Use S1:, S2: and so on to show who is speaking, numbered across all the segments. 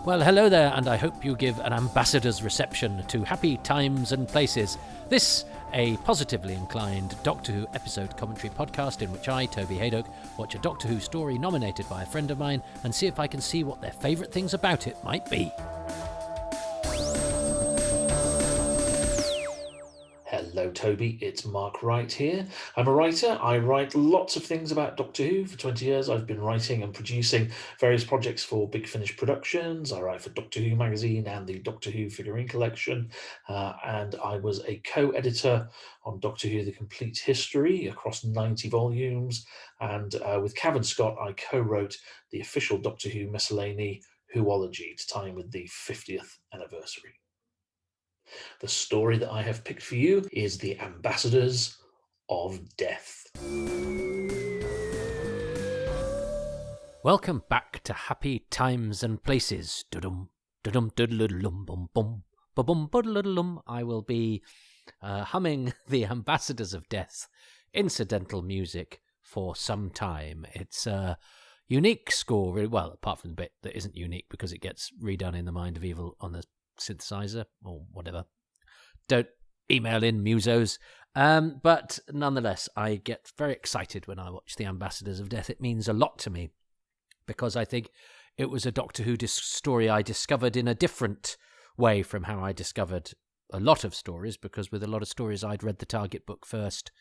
S1: Well, hello there, and I hope you give an ambassador's reception to Happy Times and Places. This, a positively inclined Doctor Who episode commentary podcast in which I, Toby Hadoke, watch a Doctor Who story nominated by a friend of mine and see if I can see what their favourite things about it might be.
S2: Hello Toby, it's Mark Wright here. I'm a writer. I write lots of things about Doctor Who. For 20 years I've been writing and producing various projects for Big Finish Productions. I write for Doctor Who magazine and the Doctor Who figurine collection, and I was a co-editor on Doctor Who The Complete History across 90 volumes, and with Cavan Scott I co-wrote the official Doctor Who miscellany Whoology to time with the 50th anniversary. The story that I have picked for you is The Ambassadors of Death.
S1: Welcome back to Happy Times and Places. Dudum, dudum, dudludlum, bum, bum, ba-bum, budludlum. I will be humming The Ambassadors of Death incidental music for some time. It's a unique score, really, well, apart from the bit that isn't unique because it gets redone in The Mind of Evil on the synthesizer or whatever. Don't email in musos. But nonetheless, I get very excited when I watch The Ambassadors of Death. It means a lot to me because I think it was a Doctor Who story I discovered in a different way from how I discovered a lot of stories, because with a lot of stories I'd read the target book first,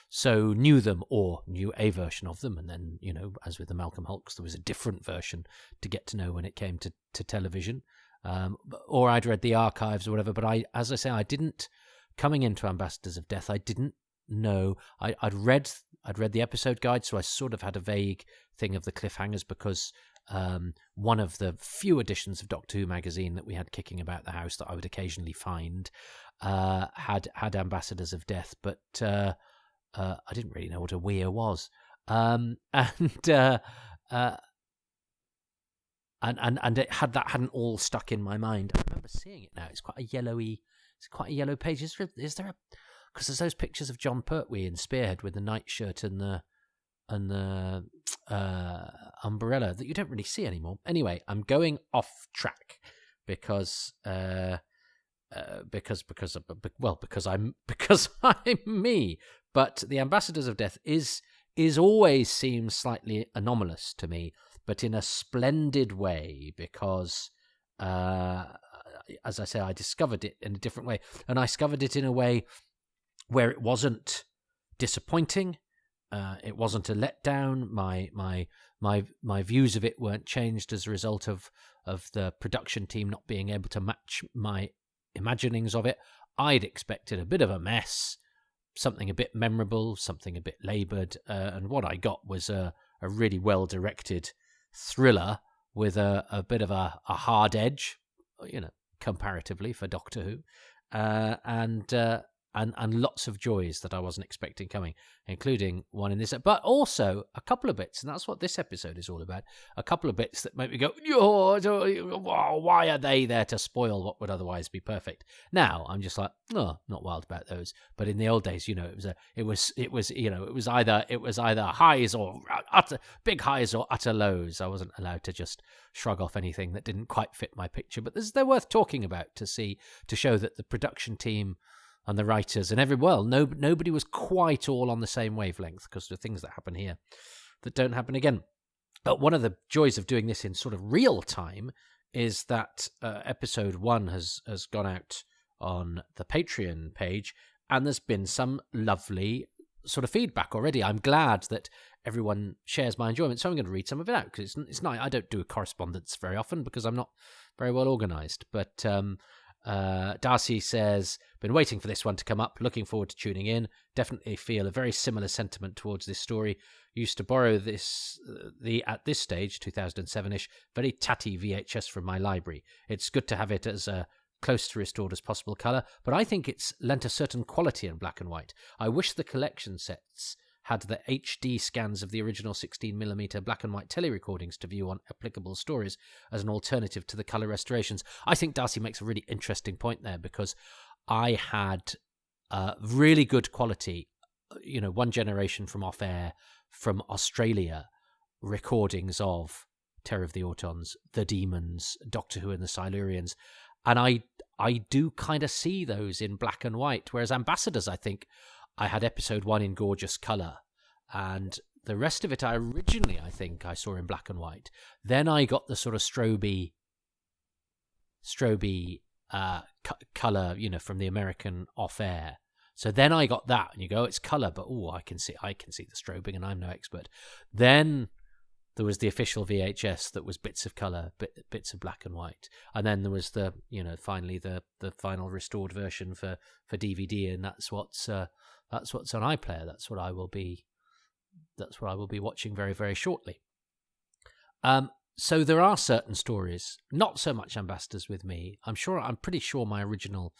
S1: so knew them or knew a version of them, and then, you know, as with the Malcolm Hulks, there was a different version to get to know when it came to television. Or I'd read the archives or whatever, but as I say, I didn't, coming into Ambassadors of Death, I didn't know. I'd read the episode guide, so I sort of had a vague thing of the cliffhangers, because one of the few editions of Doctor Who magazine that we had kicking about the house that I would occasionally find had Ambassadors of Death, but I didn't really know what a weir was. And it hadn't all stuck in my mind. I remember seeing it now. It's quite a yellow page. Is there a, because there's those pictures of John Pertwee in Spearhead with the nightshirt and the umbrella that you don't really see anymore. Anyway, I'm going off track because I'm me. But The Ambassadors of Death is always seems slightly anomalous to me, but in a splendid way, because, as I say, I discovered it in a different way. And I discovered it in a way where it wasn't disappointing. It wasn't a letdown. My views of it weren't changed as a result of the production team not being able to match my imaginings of it. I'd expected a bit of a mess, something a bit memorable, something a bit laboured, and what I got was a really well-directed thriller with a bit of a hard edge, you know, comparatively for Doctor Who, and lots of joys that I wasn't expecting coming, including one in this, but also a couple of bits, and that's what this episode is all about, a couple of bits that make me go, why are they there to spoil what would otherwise be perfect? Now I'm just like, not wild about those, but in the old days, you know, it was either highs or big highs or utter lows. I wasn't allowed to just shrug off anything that didn't quite fit my picture, but they're worth talking about to show that the production team and the writers and nobody was quite all on the same wavelength, because there are things that happen here that don't happen again. But one of the joys of doing this in sort of real time is that episode 1 has gone out on the Patreon page, and there's been some lovely sort of feedback already. I'm glad that everyone shares my enjoyment, so I'm going to read some of it out, because it's nice. I don't do a correspondence very often because I'm not very well organised, but Darcy says, been waiting for this one to come up, looking forward to tuning in. Definitely feel a very similar sentiment towards this story. Used to borrow at this stage, 2007-ish, very tatty VHS from my library. It's good to have it as close to restored as possible colour, but I think it's lent a certain quality in black and white. I wish the collection sets had the HD scans of the original 16mm black and white telerecordings to view on applicable stories as an alternative to the colour restorations. I think Darcy makes a really interesting point there, because I had really good quality, you know, one generation from off-air from Australia recordings of Terror of the Autons, The Demons, Doctor Who and the Silurians. And I do kind of see those in black and white, whereas Ambassadors, I think, I had episode 1 in gorgeous colour, and the rest of it I think I saw in black and white. Then I got the sort of stroby colour, from the American off-air. So then I got that, and you go, it's colour, but I can see the strobing, and I'm no expert. Then there was the official VHS that was bits of colour, bits of black and white, and then there was the finally the final restored version for DVD, and that's what's on iPlayer. That's what I will be watching very, very shortly. So there are certain stories, not so much Ambassadors with me. I'm pretty sure my original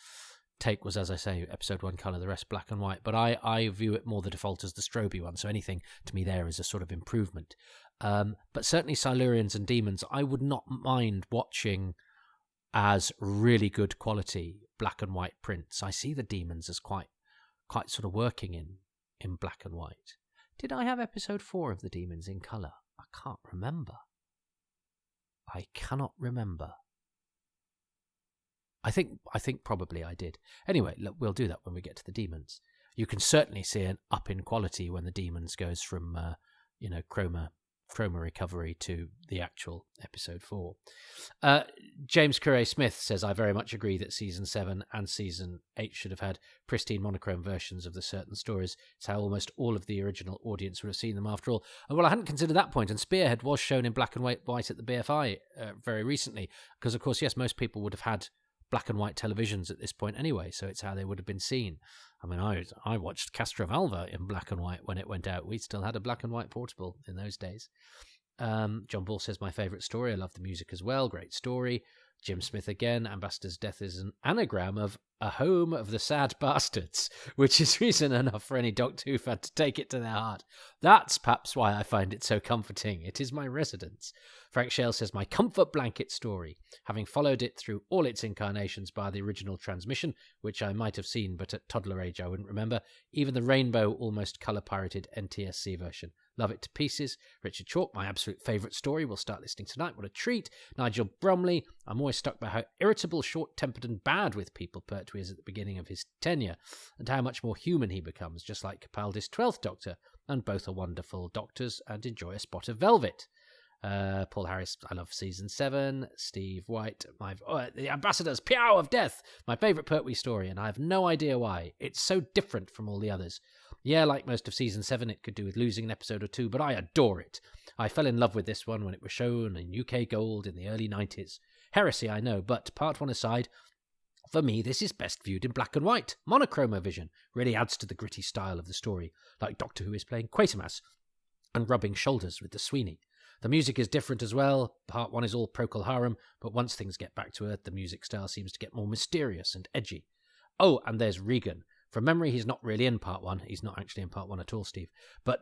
S1: take was, as I say, episode 1 colour, the rest black and white, but I view it more the default as the stroby one, so anything to me there is a sort of improvement. But certainly Silurians and Demons, I would not mind watching as really good quality black and white prints. I see the Demons as quite sort of working in black and white. Did I have episode 4 of the Demons in colour? I can't remember. I cannot remember. I think probably I did. Anyway, look, we'll do that when we get to the Demons. You can certainly see an up in quality when the Demons goes from chroma recovery to the actual episode 4. James Curray Smith says, I very much agree that season 7 and season 8 should have had pristine monochrome versions of the certain stories. It's how almost all of the original audience would have seen them after all. And well, I hadn't considered that point, and Spearhead was shown in black and white at the BFI very recently, because of course, yes, most people would have had black and white televisions at this point anyway, so it's how they would have been seen. I mean, I watched Castrovalva in black and white when it went out. We still had a black and white portable in those days. John Ball says, my favourite story. I love the music as well. Great story. Jim Smith again, Ambassador's death is an anagram of a home of the sad bastards, which is reason enough for any Doctor Who fan to take it to their heart. That's perhaps why I find it so comforting. It is my residence. Frank Shale says, my comfort blanket story, having followed it through all its incarnations by the original transmission, which I might have seen, but at toddler age I wouldn't remember, even the rainbow, almost colour-pirated NTSC version. Love it to pieces. Richard Chalk, my absolute favourite story. We'll start listening tonight. What a treat. Nigel Bromley, I'm always struck by how irritable, short-tempered and bad with people Pertwee is at the beginning of his tenure, and how much more human he becomes, just like Capaldi's 12th Doctor, and both are wonderful doctors and enjoy a spot of velvet. Paul Harris, I love season 7. Steve White, the Ambassador's Piao of Death, my favourite Pertwee story, and I have no idea why. It's so different from all the others. Yeah, like most of season 7, it could do with losing an episode or two, but I adore it. I fell in love with this one when it was shown in UK Gold in the early 90s. Heresy, I know, but part 1 aside, for me, this is best viewed in black and white. Monochroma vision really adds to the gritty style of the story, like Doctor Who is playing Quatermass and rubbing shoulders with the Sweeney. The music is different as well. Part 1 is all Procol Harum, but once things get back to Earth, the music style seems to get more mysterious and edgy. Oh, and there's Regan. From memory, he's not really in part 1. He's not actually in part 1 at all, Steve. But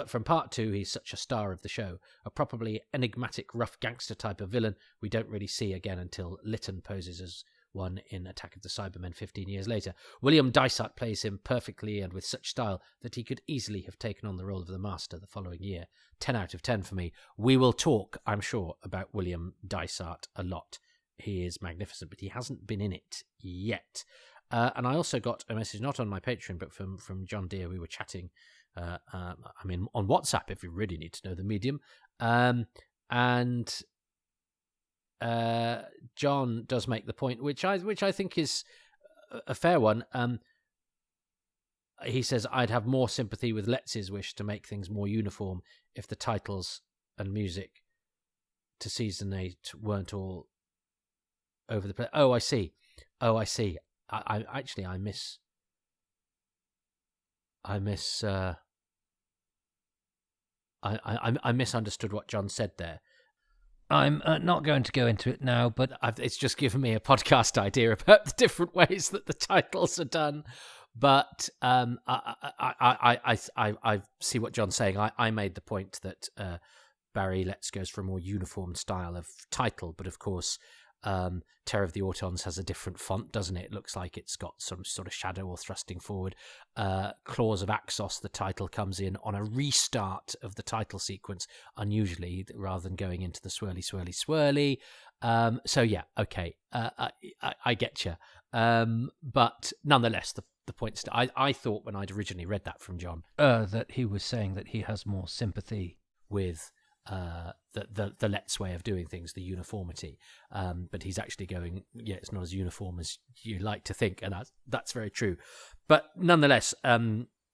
S1: from part 2, he's such a star of the show. A properly enigmatic, rough gangster type of villain we don't really see again until Lytton poses as one in Attack of the Cybermen 15 years later. William Dysart plays him perfectly and with such style that he could easily have taken on the role of the Master the following year. 10 out of 10 for me. We will talk, I'm sure, about William Dysart a lot. He is magnificent, but he hasn't been in it yet. And I also got a message, not on my Patreon, but from John Deere. We were chatting, on WhatsApp, if you really need to know the medium. And John does make the point, which I think is a fair one. He says, I'd have more sympathy with Letz's wish to make things more uniform if the titles and music to season 8 weren't all over the place. Oh, I see. I misunderstood what John said there. I'm not going to go into it now, but it's just given me a podcast idea about the different ways that the titles are done. But I see what John's saying. I made the point that Barry Letts goes for a more uniform style of title, but of course Terror of the Autons has a different font, doesn't it? It looks like it's got some sort of shadow or thrusting forward. Claws of Axos, the title comes in on a restart of the title sequence, unusually, rather than going into the swirly, swirly, swirly. So yeah, okay, I get you. But nonetheless, the point I thought when I'd originally read that from John that he was saying that he has more sympathy with the Let's way of doing things, the uniformity, but he's actually going, yeah, it's not as uniform as you like to think, and that's very true. But nonetheless,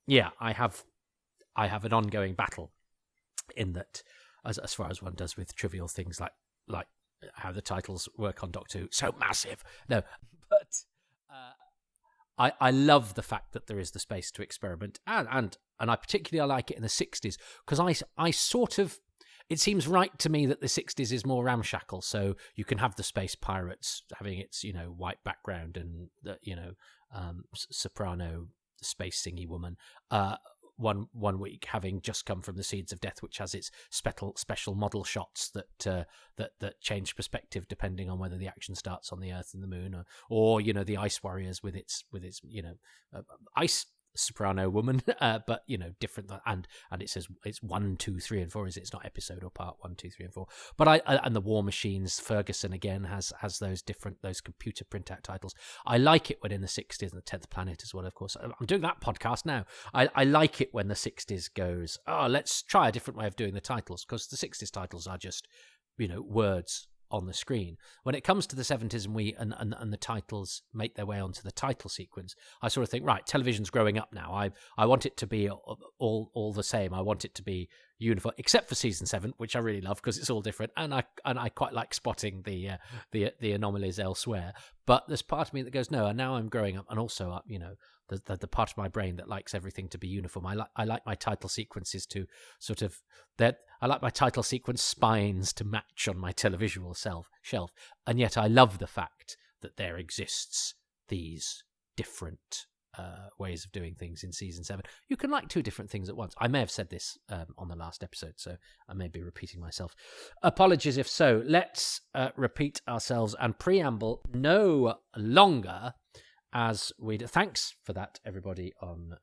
S1: yeah, I have an ongoing battle in that, as far as one does with trivial things like how the titles work on Doctor Who, so massive. No, but I love the fact that there is the space to experiment, and I particularly like it in the 60s, because I sort of, it seems right to me that the 60s is more ramshackle, so you can have the space pirates having its, white background and the, soprano space singy woman, one week having just come from the Seeds of Death, which has its special model shots that change perspective depending on whether the action starts on the Earth and the Moon, or the Ice Warriors with its ice soprano woman, but different, and it says it's 1, 2, 3, and 4. Is it? It's not episode or part 1, 2, 3, and 4. But and the War Machines, Ferguson again has those computer printout titles. I like it when in the 60s, and the 10th Planet as well, of course. I'm doing that podcast now. I like it when the 60s goes, oh, let's try a different way of doing the titles, because the 60s titles are just words on the screen. When it comes to the 70s and the titles make their way onto the title sequence, I sort of think, right, television's growing up now. I want it to be all the same. I want it to be uniform, except for season 7, which I really love because it's all different, and I quite like spotting the anomalies elsewhere. But there's part of me that goes, no, and now I'm growing up, and also the part of my brain that likes everything to be uniform. I like my title sequences to sort of that. I like my title sequence spines to match on my televisual shelf, and yet I love the fact that there exists these different ways of doing things in season 7. You can like 2 different things at once. I may have said this on the last episode, so I may be repeating myself. Apologies if so. Let's repeat ourselves and preamble no longer. As we do. Thanks for that, everybody, on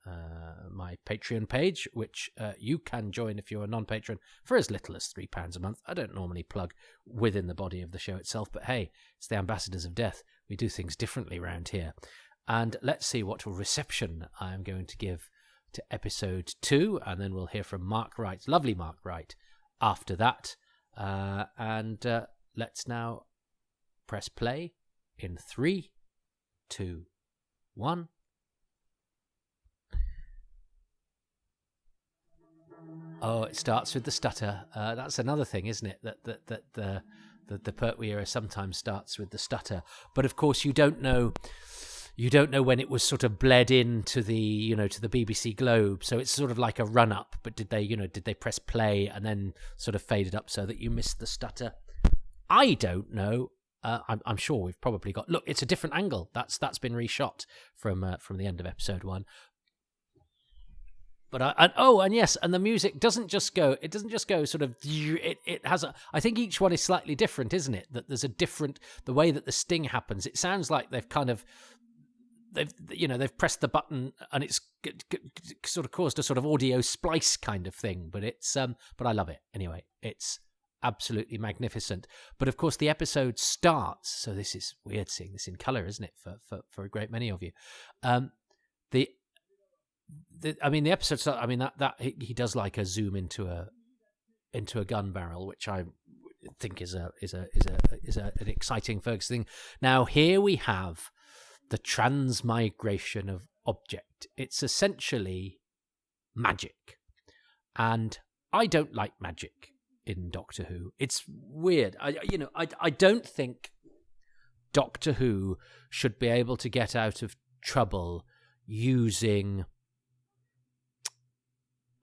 S1: my Patreon page, which you can join if you're a non-patron for as little as £3 a month. I don't normally plug within the body of the show itself, but hey, it's the Ambassadors of Death. We do things differently around here. And let's see what reception I am going to give to episode 2, and then we'll hear from Mark Wright, lovely Mark Wright, after that. And let's now press play in 3, 2, 1. Oh, it starts with the stutter. That's another thing, isn't it? That the Pertwee era sometimes starts with the stutter. But of course, you don't know when it was sort of bled into the to the BBC Globe. So it's sort of like a run up. But did they press play and then sort of fade it up so that you missed the stutter? I don't know. I'm sure we've probably got. Look, it's a different angle. That's been reshot from the end of episode 1. But and yes, and the music doesn't just go. It doesn't just go sort of. It has a. I think each one is slightly different, isn't it? That there's a different the way that the sting happens. It sounds like they've kind of. They've pressed the button and it's sort of caused a sort of audio splice kind of thing. But it's but I love it anyway. It's absolutely magnificent. But of course the episode starts, so this is weird seeing this in colour, isn't it, for a great many of you. The episode starts, that he does like a zoom into a gun barrel, which I think is an exciting Ferguson thing. Now here we have the transmigration of object. It's essentially magic, and I don't like magic in Doctor Who. It's weird. I don't think Doctor Who should be able to get out of trouble using,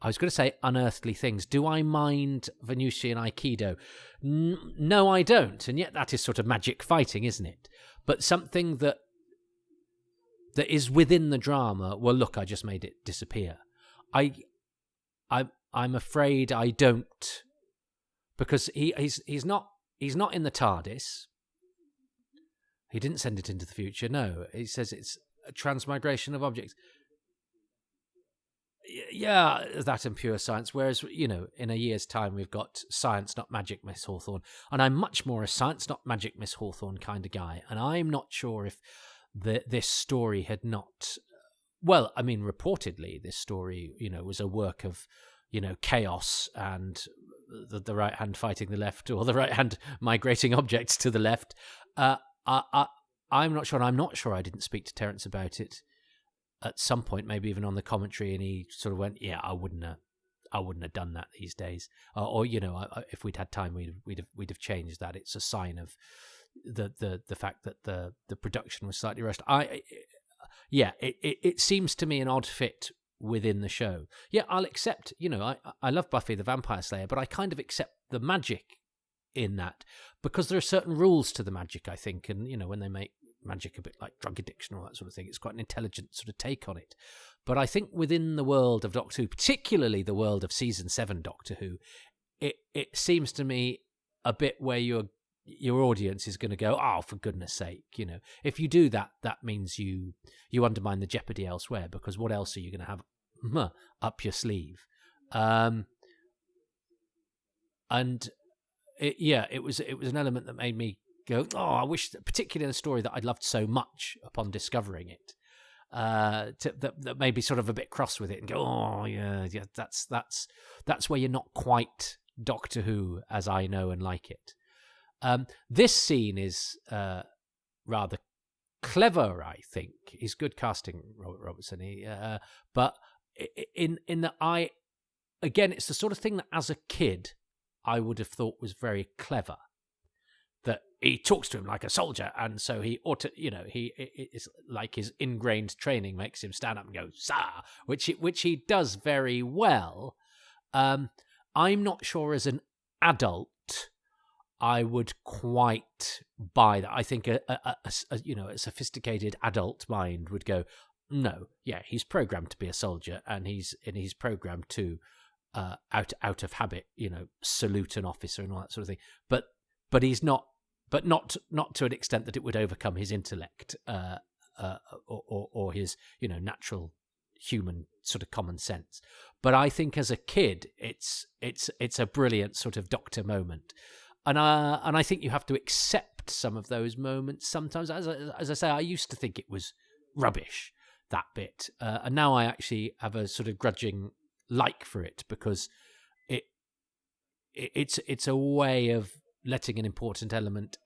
S1: I was going to say unearthly things. Do I mind Venusian Aikido? No, I don't. And yet that is sort of magic fighting, isn't it? But something that is within the drama. Well, look, I just made it disappear. I'm afraid I don't, because he's not in the TARDIS. He didn't send it into the future. No, he says it's a transmigration of objects. Yeah, that and pure science. Whereas, in a year's time, we've got Science Not Magic, Miss Hawthorne. And I'm much more a Science Not Magic, Miss Hawthorne kind of guy. And I'm not sure if this story had not... Well, I mean, reportedly, this story, was a work of, chaos and the right hand fighting the left, or the right hand migrating objects to the left. I'm not sure, and I'm not sure I didn't speak to Terence about it at some point, maybe even on the commentary, and he sort of went, "Yeah, I wouldn't have done that these days." Or if we'd had time, we'd have changed that. It's a sign of the fact that the production was slightly rushed. It seems to me an odd fit within the show. Yeah, I'll accept. I love Buffy the Vampire Slayer, but I kind of accept the magic in that because there are certain rules to the magic, I think, and when they make magic a bit like drug addiction or that sort of thing, it's quite an intelligent sort of take on it. But I think within the world of Doctor Who, particularly the world of season 7 Doctor Who, it seems to me a bit where your audience is going to go, oh, for goodness sake, if you do that, that means you undermine the jeopardy elsewhere, because what else are you going to have up your sleeve? It was an element that made me go, oh, I wish, particularly in a story that I'd loved so much upon discovering it, that made me sort of a bit cross with it and go, oh yeah, that's where you're not quite Doctor Who as I know and like it. This scene is rather clever, I think. He's good casting, Robert Robertson. But in that again, it's the sort of thing that as a kid I would have thought was very clever. That he talks to him like a soldier, and so he ought to, it's like his ingrained training makes him stand up and go, "Sir," which he does very well. I'm not sure as an adult I would quite buy that. I think a sophisticated adult mind would go, no, yeah, he's programmed to be a soldier, and he's programmed to out of habit, salute an officer and all that sort of thing. But he's not. But not to an extent that it would overcome his intellect or his natural human sort of common sense. But I think as a kid, it's a brilliant sort of Doctor moment, and I think you have to accept some of those moments sometimes. As I say, I used to think it was rubbish, that bit, and now I actually have a sort of grudging like for it, because it's a way of letting an important element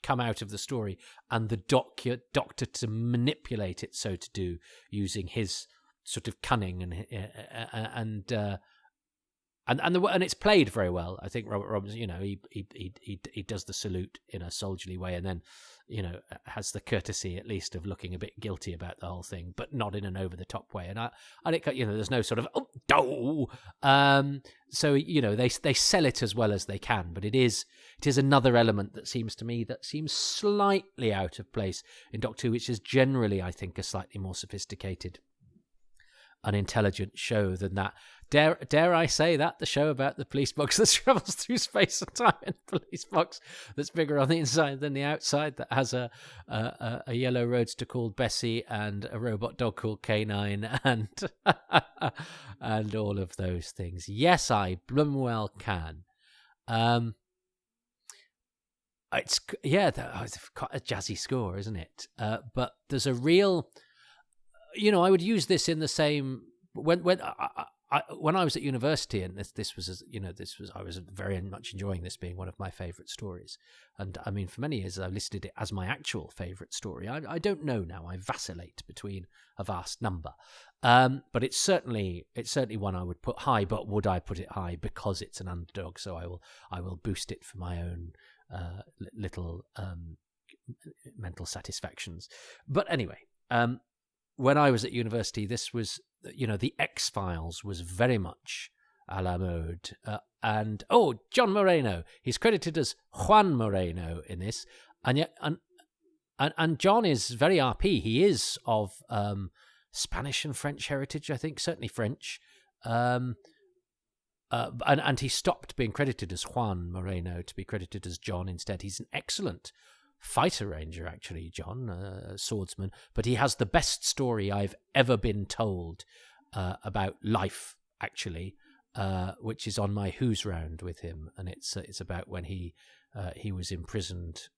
S1: come out of the story, and the doctor to manipulate it, so to do, using his sort of cunning and it's played very well. I think Robert Robbins, he does the salute in a soldierly way, and then has the courtesy at least of looking a bit guilty about the whole thing, but not in an over the top way. And I think there's no sort of so they sell it as well as they can, but it is another element that seems slightly out of place in Doctor Who, which is generally, I think, a slightly more sophisticated, an intelligent show than that. Dare I say that? The show about the police box that travels through space and time in a police box that's bigger on the inside than the outside, that has a yellow roadster called Bessie and a robot dog called Canine and and all of those things. Yes, I blumwell can. It's quite a jazzy score, isn't it? But there's a real... I would use this in the same when I was at university, and this was I was very much enjoying this being one of my favourite stories, and I mean for many years I listed it as my actual favourite story. I don't know now. I vacillate between a vast number, but it's certainly one I would put high. But would I put it high because it's an underdog? So I will boost it for my own little mental satisfactions. But anyway. When I was at university, this was, the X-Files was very much a la mode. And John Moreno. He's credited as Juan Moreno in this. And yet, and John is very RP. He is of Spanish and French heritage, I think, certainly French. And he stopped being credited as Juan Moreno to be credited as John instead. He's an excellent fighter ranger, actually, John, swordsman. But he has the best story I've ever been told about life, actually, which is on my Who's Round with him, and it's about when he was imprisoned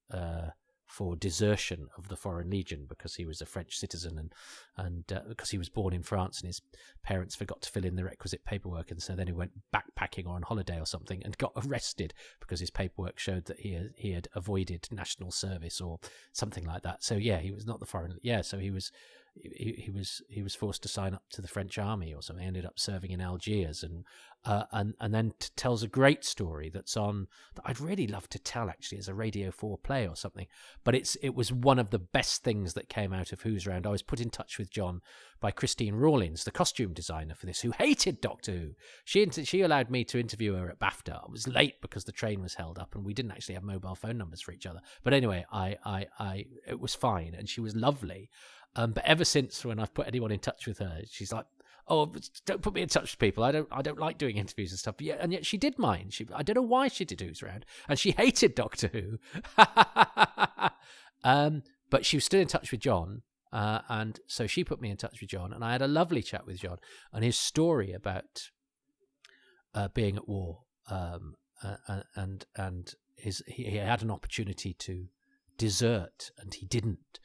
S1: for desertion of the Foreign Legion because he was a French citizen and because he was born in France and his parents forgot to fill in the requisite paperwork, and so then he went backpacking or on holiday or something and got arrested because his paperwork showed that he had avoided national service or something like that. So yeah, he was not the foreign. Yeah, so he was forced to sign up to the French army or something. He ended up serving in Algiers and then tells a great story that's on that I'd really love to tell actually as a Radio 4 play or something. But it was one of the best things that came out of Who's Round. I was put in touch with John by Christine Rawlins, the costume designer for this, who hated Doctor Who. She allowed me to interview her at BAFTA. I was late because the train was held up and we didn't actually have mobile phone numbers for each other. But anyway, it was fine and she was lovely. But ever since when I've put anyone in touch with her, she's like, "Oh, don't put me in touch with people. I don't like doing interviews and stuff." But and yet she did mine. I don't know why she did Who's Round, and she hated Doctor Who. But she was still in touch with John, and so she put me in touch with John, and I had a lovely chat with John, and his story about being at war, and he had an opportunity to desert, and he didn't.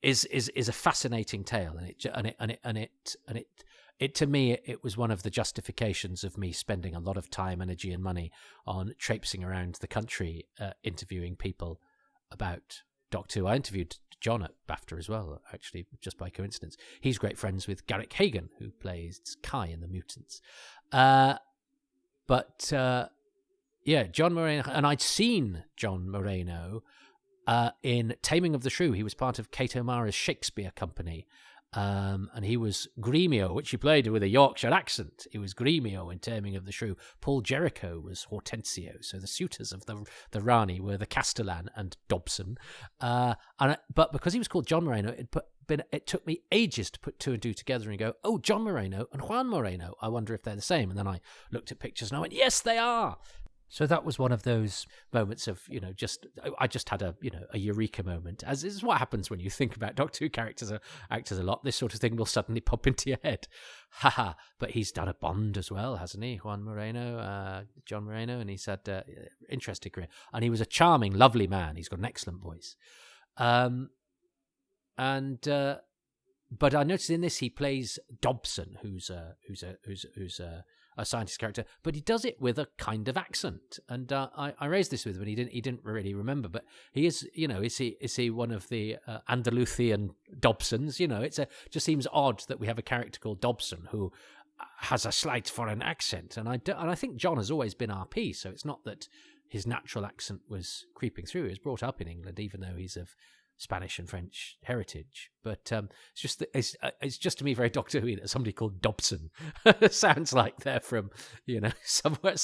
S1: Is a fascinating tale, and it to me it was one of the justifications of me spending a lot of time, energy, and money on traipsing around the country interviewing people about Doctor Who. I interviewed John at BAFTA as well, actually, just by coincidence. He's great friends with Garrick Hagan, who plays Kai in The Mutants. Yeah, John Moreno, and I'd seen John Moreno in Taming of the Shrew. He was part of Kate O'Mara's Shakespeare company, and he was Gremio, which he played with a Yorkshire accent. He was Gremio in Taming of the Shrew. Paul Jericho was Hortensio, so the suitors of the Rani were the Castellan and Dobson. But because he was called John Moreno, it took me ages to put two and two together and go, oh, John Moreno and Juan Moreno, I wonder if they're the same. And then I looked at pictures and I went, yes, they are. So that was one of those moments of, I just had a eureka moment, as is what happens when you think about Doctor Who characters or actors a lot. This sort of thing will suddenly pop into your head. Haha. But he's done a Bond as well, hasn't he? John Moreno, and he's had interesting career. And he was a charming, lovely man. He's got an excellent voice. But I noticed in this he plays Dobson, who's a scientist character, but he does it with a kind of accent. And I raised this with him, and he didn't really remember. But he is, is he one of the Andalusian Dobsons? It just seems odd that we have a character called Dobson who has a slight foreign accent. And I think John has always been RP, so it's not that his natural accent was creeping through. He was brought up in England, even though he's of Spanish and French heritage, but it's just to me very Doctor Who that somebody called Dobson sounds like they're from somewhere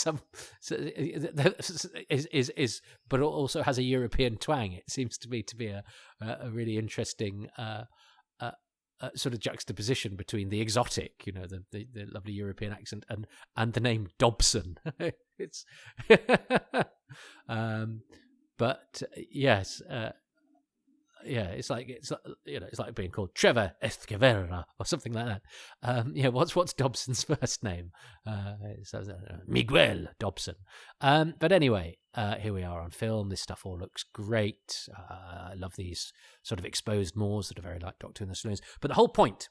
S1: but also has a European twang. It seems to me to be a really interesting sort of juxtaposition between the exotic, the lovely European accent and the name Dobson. It's but yes. Yeah, it's like being called Trevor Escavera or something like that. What's Dobson's first name? Miguel Dobson. But anyway, here we are on film. This stuff all looks great. I love these sort of exposed moors that are very like Doctor Who and the Saloons. But the whole point,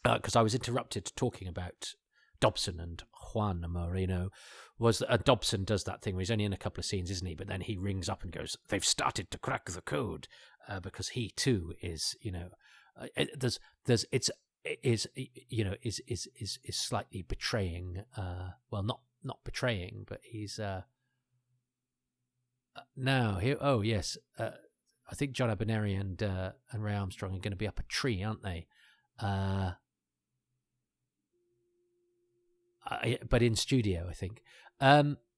S1: because I was interrupted talking about Dobson and Juan Moreno, was that Dobson does that thing where he's only in a couple of scenes, isn't he? But then he rings up and goes, "They've started to crack the code," because he too is, is slightly betraying. Well, not betraying, but he's now here. Oh yes, I think John Abineri and Ray Armstrong are going to be up a tree, aren't they? But in studio, I think.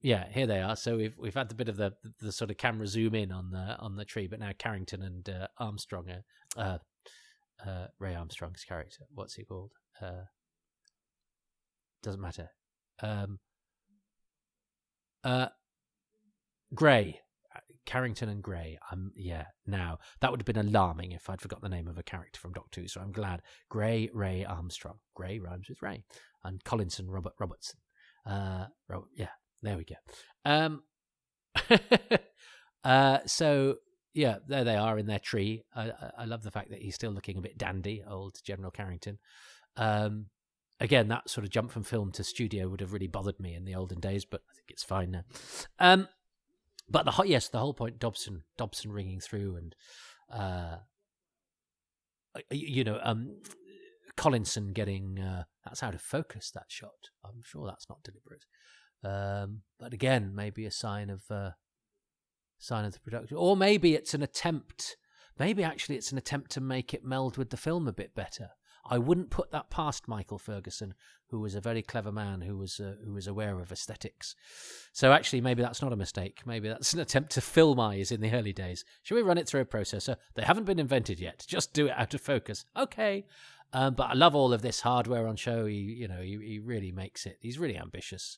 S1: Yeah, here they are. So we've had the bit of the sort of camera zoom in on the tree, but now Carrington and Armstrong are Ray Armstrong's character. What's he called? Doesn't matter. Gray. Carrington and Gray. Now that would have been alarming if I'd forgot the name of a character from Doctor Who. So I'm glad. Gray, Ray, Armstrong. Gray rhymes with Ray, and Collinson, Robertson. There we go. So yeah, there they are in their tree. I love the fact that he's still looking a bit dandy, old General Carrington. Again, that sort of jump from film to studio would have really bothered me in the olden days, but I think it's fine now. But the whole point, Dobson ringing through, and Collinson getting that's out of focus, that shot. I'm sure that's not deliberate. But again, maybe a sign of the production, or maybe it's an attempt. Maybe actually it's an attempt to make it meld with the film a bit better. I wouldn't put that past Michael Ferguson, who was a very clever man who was aware of aesthetics. So actually, maybe that's not a mistake. Maybe that's an attempt to filmize in the early days. Should we run it through a processor? They haven't been invented yet. Just do it out of focus. Okay. But I love all of this hardware on show. He really makes it. He's really ambitious,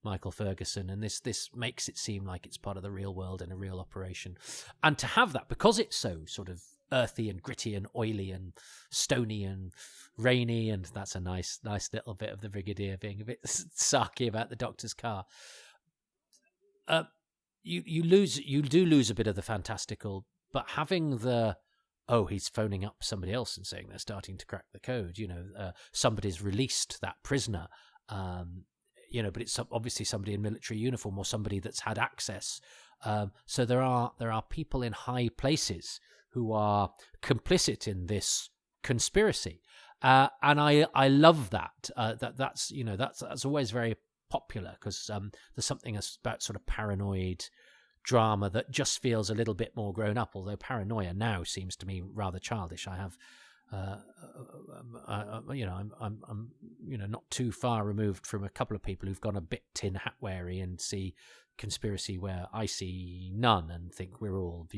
S1: Michael Ferguson, and this makes it seem like it's part of the real world and a real operation. And to have that, because it's so sort of earthy and gritty and oily and stony and rainy, and that's a nice little bit of the Brigadier being a bit sarky about the Doctor's car. You do lose a bit of the fantastical, but having the he's phoning up somebody else and saying they're starting to crack the code. Somebody's released that prisoner. But it's obviously somebody in military uniform or somebody that's had access. So there are people in high places who are complicit in this conspiracy, and I love that. That's always very popular, because there's something about sort of paranoid drama that just feels a little bit more grown up. Although paranoia now seems to me rather childish. I have. I'm not too far removed from a couple of people who've gone a bit tin hat wary and see conspiracy where I see none, and think we're all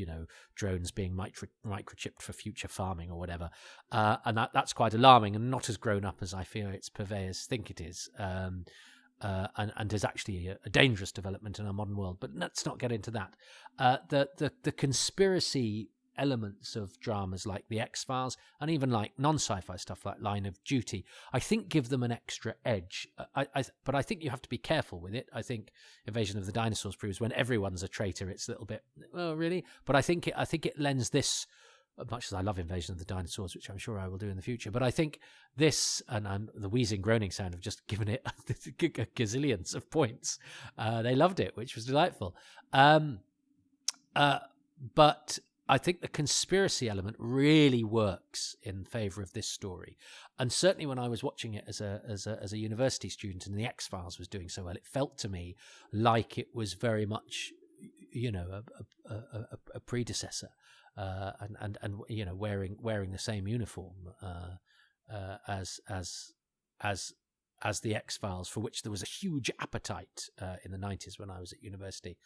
S1: drones being microchipped for future farming or whatever, and that's quite alarming and not as grown up as I fear its purveyors think it is, and is actually a dangerous development in our modern world. But let's not get into that. The conspiracy elements of dramas like The X-Files, and even like non-sci-fi stuff like Line of Duty, I think give them an extra edge. But I think you have to be careful with it. I think Invasion of the Dinosaurs proves when everyone's a traitor, it's a little bit, oh really? But I think it lends this, much as I love Invasion of the Dinosaurs, which I'm sure I will do in the future, but I think this, and the wheezing groaning sound have just given it gazillions of points. They loved it, which was delightful. But I think the conspiracy element really works in favour of this story, and certainly when I was watching it as a university student, and The X-Files was doing so well, it felt to me like it was very much, a predecessor, and wearing the same uniform as The X-Files, for which there was a huge appetite in the 90s when I was at university.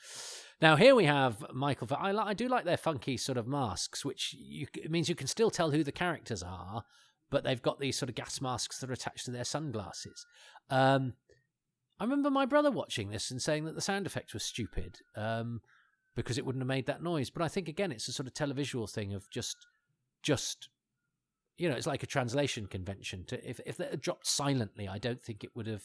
S1: Now, here we have Michael. I do like their funky sort of masks, which it means you can still tell who the characters are, but they've got these sort of gas masks that are attached to their sunglasses. I remember my brother watching this and saying that the sound effects were stupid because it wouldn't have made that noise. But I think, again, it's a sort of televisual thing of just it's like a translation convention. If they had dropped silently, I don't think it would have.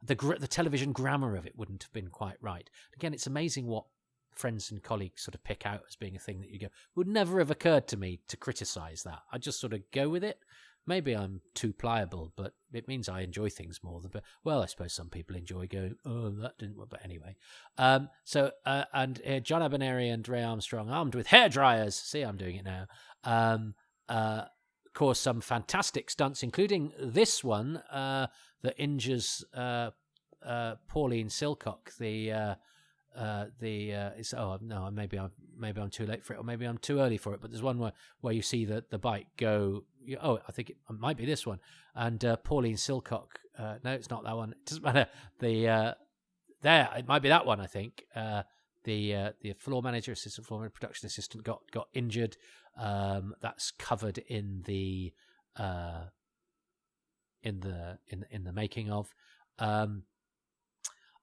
S1: The television grammar of it wouldn't have been quite right. Again, it's amazing what friends and colleagues sort of pick out as being a thing that you go, would never have occurred to me to criticise that. I just sort of go with it. Maybe I'm too pliable, but it means I enjoy things more than. Well, I suppose some people enjoy going, oh, that didn't work. But anyway, and John Abernary and Ray Armstrong armed with hair dryers. See, I'm doing it now. Of course, some fantastic stunts, including this one that injures Pauline Silcock. Maybe I'm too late for it, or maybe I'm too early for it. But there's one where you see the bike go. I think it might be this one. And Pauline Silcock. No, it's not that one. It doesn't matter. It might be that one. I think the floor manager, assistant floor manager, production assistant got injured. That's covered in the making of.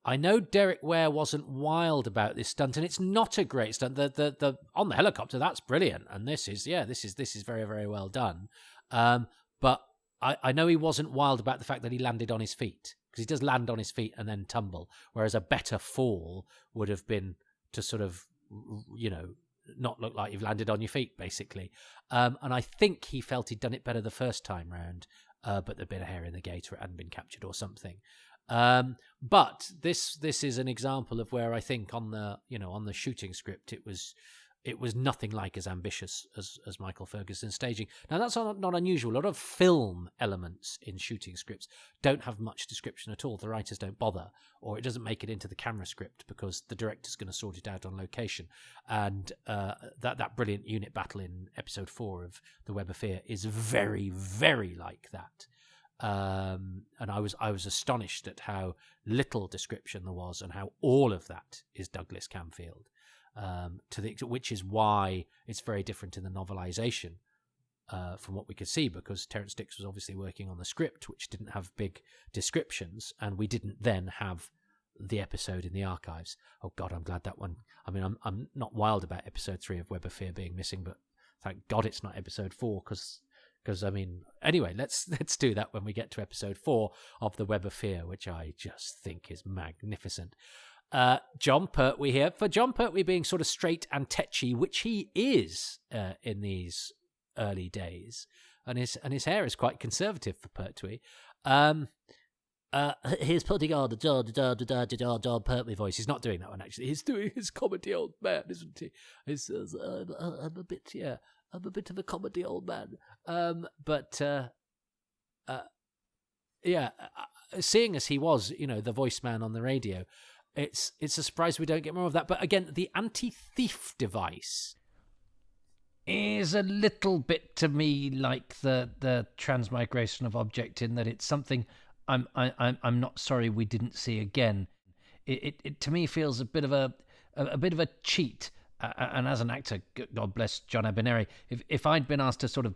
S1: I know Derek Ware wasn't wild about this stunt, and it's not a great stunt. The on the helicopter, that's brilliant, and this is very, very well done. But I know he wasn't wild about the fact that he landed on his feet, because he does land on his feet and then tumble, whereas a better fall would have been to sort of, not look like you've landed on your feet, basically. And I think he felt he'd done it better the first time round, but there'd been a hair in the gate or it hadn't been captured or something. But this is an example of where I think on the shooting script it was nothing like as ambitious as Michael Ferguson's staging. Now that's not unusual. A lot of film elements in shooting scripts don't have much description at all. The writers don't bother, or it doesn't make it into the camera script because the director's going to sort it out on location. And that brilliant unit battle in episode 4 of The Web of Fear is very, very like that. And I was astonished at how little description there was and how all of that is Douglas Camfield, which is why it's very different in the novelization from what we could see, because Terrance Dicks was obviously working on the script, which didn't have big descriptions, and we didn't then have the episode in the archives. Oh God, I'm glad that one. I mean, I'm not wild about episode 3 of Web of Fear being missing, but thank God it's not episode 4 because I mean, anyway, let's do that when we get to episode 4 of The Web of Fear, which I just think is magnificent. John Pertwee here. For John Pertwee being sort of straight and tetchy, which he is in these early days, and his hair is quite conservative for Pertwee. He's putting on the John Pertwee voice. He's not doing that one, actually. He's doing his comedy old man, isn't he? I'm a bit of a comedy old man. Seeing as he was, the voice man on the radio, it's a surprise we don't get more of that. But again, the anti-thief device is a little bit to me like the transmigration of object, in that it's something I'm not sorry we didn't see again. It to me feels a bit of a cheat. And as an actor, God bless John Abineri, if I'd been asked to sort of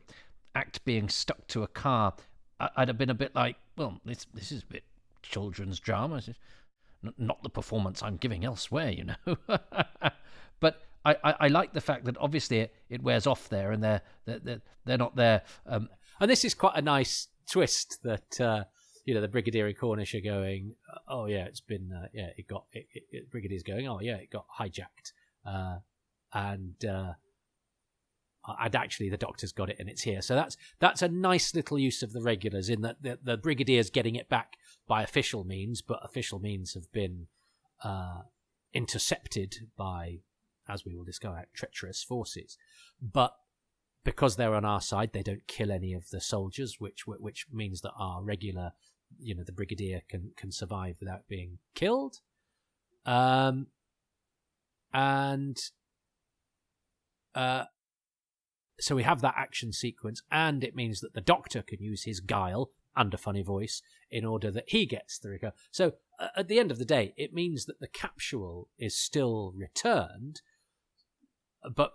S1: act being stuck to a car, I'd have been a bit like, well, this is a bit children's drama. Not the performance I'm giving elsewhere, But I like the fact that obviously it wears off there, and they're not there. And this is quite a nice twist that the Brigadier and Cornish are going, oh yeah, it's been Brigadier's going, oh yeah, it got hijacked. And actually the Doctor's got it and it's here. So that's a nice little use of the regulars, in that the Brigadier's getting it back by official means, but official means have been intercepted by, as we will discover, treacherous forces. But because they're on our side, they don't kill any of the soldiers, which means that our regular, the Brigadier can survive without being killed. So we have that action sequence, and it means that the Doctor can use his guile and a funny voice in order that he gets the recover. So at the end of the day, it means that the capsule is still returned, but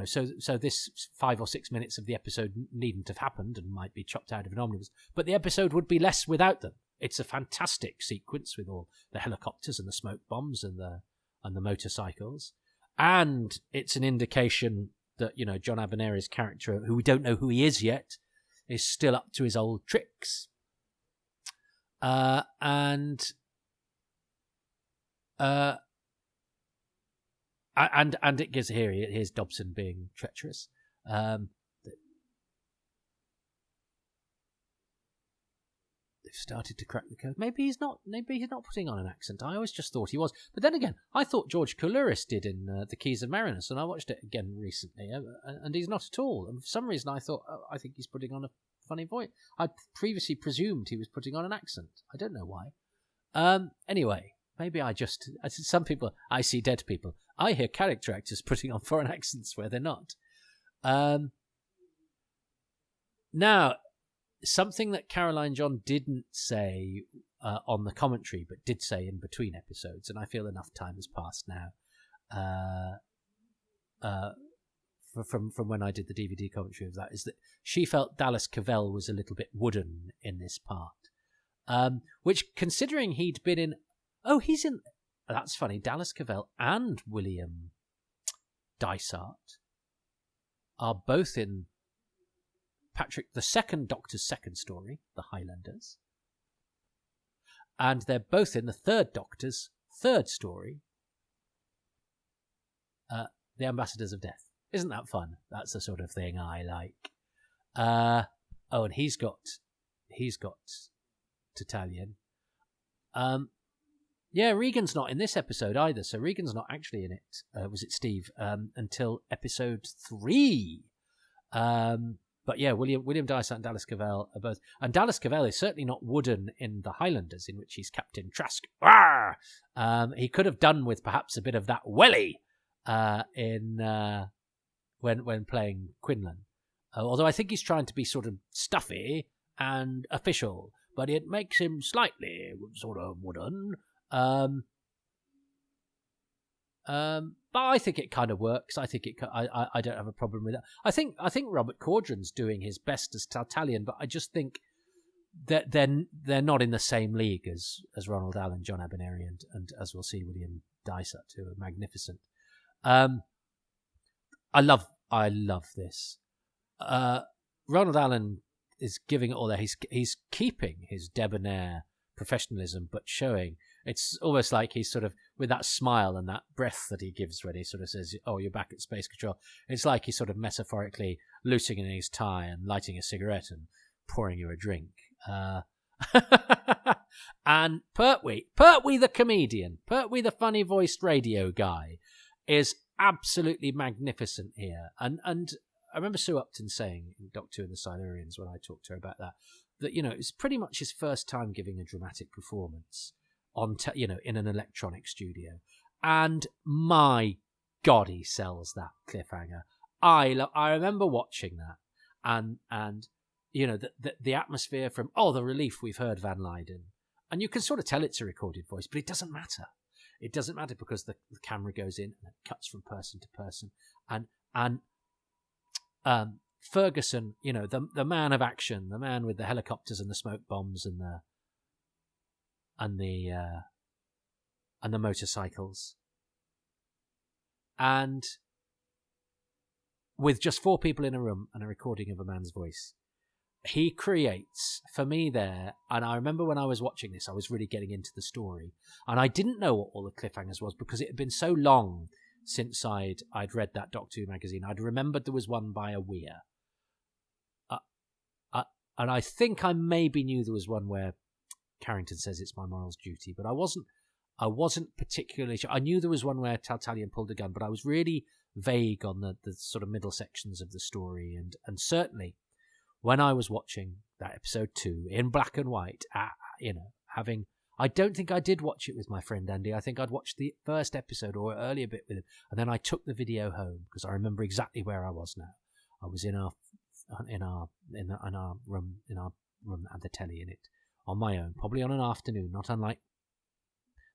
S1: so this 5 or 6 minutes of the episode needn't have happened and might be chopped out of an omnibus, but the episode would be less without them. It's a fantastic sequence with all the helicopters and the smoke bombs and the motorcycles. And it's an indication that, John Abineri's character, who we don't know who he is yet, is still up to his old tricks. And it gives here's Dobson being treacherous. They've started to crack the code. Maybe he's not putting on an accent. I always just thought he was. But then again, I thought George Coulouris did in The Keys of Marinus, and I watched it again recently, and he's not at all. And for some reason, I thought, I think he's putting on a funny voice. I previously presumed he was putting on an accent. I don't know why. Anyway, maybe some people, I see dead people. I hear character actors putting on foreign accents where they're not. Now, something that Caroline John didn't say on the commentary, but did say in between episodes, and I feel enough time has passed now from when I did the DVD commentary of that, is that she felt Dallas Cavell was a little bit wooden in this part, which, considering he'd been in Oh, he's in. That's funny. Dallas Cavell and William Dysart are both in Patrick the Second Doctor's second story, The Highlanders, and they're both in the Third Doctor's third story, The Ambassadors of Death. Isn't that fun? That's the sort of thing I like. And he's got Tatalian. Yeah, Regan's not in this episode either, so Regan's not actually in it. Was it Steve? Until episode 3. But yeah, William Dysart and Dallas Cavell are both, and Dallas Cavell is certainly not wooden in The Highlanders, in which he's Captain Trask. He could have done with perhaps a bit of that welly in when playing Quinlan. Although I think he's trying to be sort of stuffy and official, but it makes him slightly sort of wooden. But I think it kind of works. I think I don't have a problem with it. I think Robert Corddron's doing his best as Tartalian, but I just think that they're not in the same league as Ronald Allen, John Abineri, and as we'll see, William Dysart, who are magnificent. I love this. Ronald Allen is giving it all there. He's keeping his debonair professionalism, but showing. It's almost like he's sort of, with that smile and that breath that he gives when he sort of says, "Oh, you're back at space control." It's like he's sort of metaphorically loosening his tie and lighting a cigarette and pouring you a drink. And Pertwee the comedian, Pertwee the funny-voiced radio guy, is absolutely magnificent here. And I remember Sue Upton saying in Doctor and the Silurians, when I talked to her about that it's pretty much his first time giving a dramatic performance in an electronic studio, and my God, he sells that cliffhanger. I remember watching that, and the atmosphere from the relief we've heard Van Leyden, and you can sort of tell it's a recorded voice, but it doesn't matter. It doesn't matter because the camera goes in and it cuts from person to person, and Ferguson, the man of action, the man with the helicopters and the smoke bombs and the motorcycles, and with just 4 people in a room and a recording of a man's voice, he creates for me there. And I remember when I was watching this, I was really getting into the story, and I didn't know what all the cliffhangers was because it had been so long since I'd read that Doctor Who magazine. I'd remembered there was one by a Weir. And I think I maybe knew there was one where Carrington says it's my moral's duty, but I wasn't particularly sure. I knew there was one where Tartalian pulled a gun, but I was really vague on the sort of middle sections of the story. And certainly when I was watching that episode 2 in black and white, I don't think I did watch it with my friend Andy. I think I'd watched the first episode or earlier bit with him, and then I took the video home because I remember exactly where I was now. I was in our room that had the telly in it, on my own, probably on an afternoon, not unlike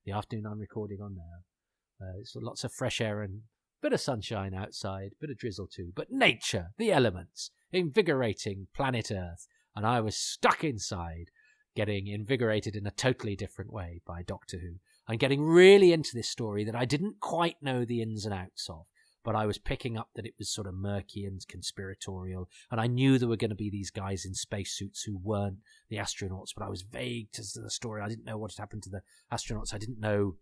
S1: the afternoon I'm recording on now. It's lots of fresh air and bit of sunshine outside, bit of drizzle too, but nature, the elements, invigorating planet Earth, and I was stuck inside, getting invigorated in a totally different way by Doctor Who, and getting really into this story that I didn't quite know the ins and outs of, but I was picking up that it was sort of murky and conspiratorial, and I knew there were going to be these guys in spacesuits who weren't the astronauts, but I was vague as to the story. I didn't know what had happened to the astronauts. I didn't know,